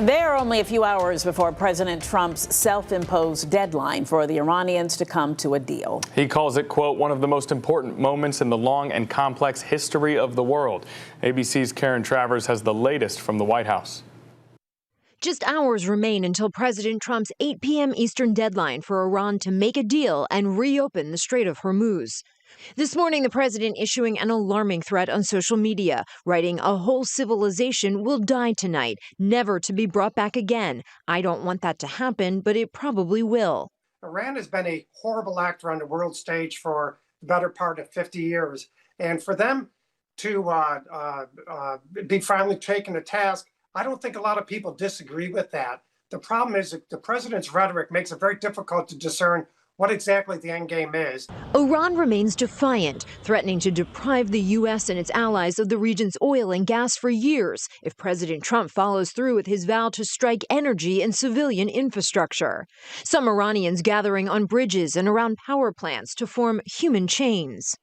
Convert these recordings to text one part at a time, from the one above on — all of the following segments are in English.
They're only a few hours before President Trump's self-imposed deadline for the Iranians to come to a deal. He calls it, quote, one of the most important moments in the long and complex history of the world. ABC's Karen Travers has the latest from the White House. Just hours remain until President Trump's 8 p.m. Eastern deadline for Iran to make a deal and reopen the Strait of Hormuz. This morning, the president issuing an alarming threat on social media, writing, "A whole civilization will die tonight, never to be brought back again. I don't want that to happen, but it probably will." Iran has been a horrible actor on the world stage for the better part of 50 years. And for them to be finally taken to task, I don't think a lot of people disagree with that. The problem is that the president's rhetoric makes it very difficult to discern what exactly the end game is. Iran remains defiant, threatening to deprive the U.S. and its allies of the region's oil and gas for years if President Trump follows through with his vow to strike energy and civilian infrastructure. Some Iranians gathering on bridges and around power plants to form human chains.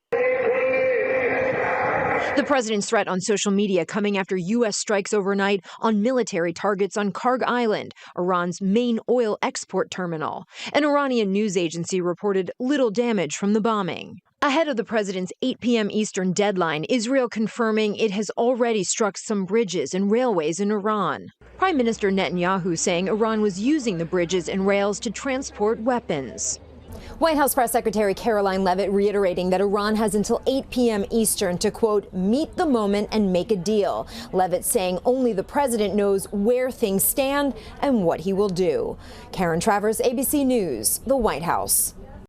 The president's threat on social media coming after U.S. strikes overnight on military targets on Karg Island, Iran's main oil export terminal. An Iranian news agency reported little damage from the bombing. Ahead of the president's 8 p.m. Eastern deadline, Israel confirming it has already struck some bridges and railways in Iran. Prime Minister Netanyahu saying Iran was using the bridges and rails to transport weapons. White House Press Secretary Caroline Leavitt reiterating that Iran has until 8 p.m. Eastern to, quote, meet the moment and make a deal. Leavitt saying only the president knows where things stand and what he will do. Karen Travers, ABC News, the White House.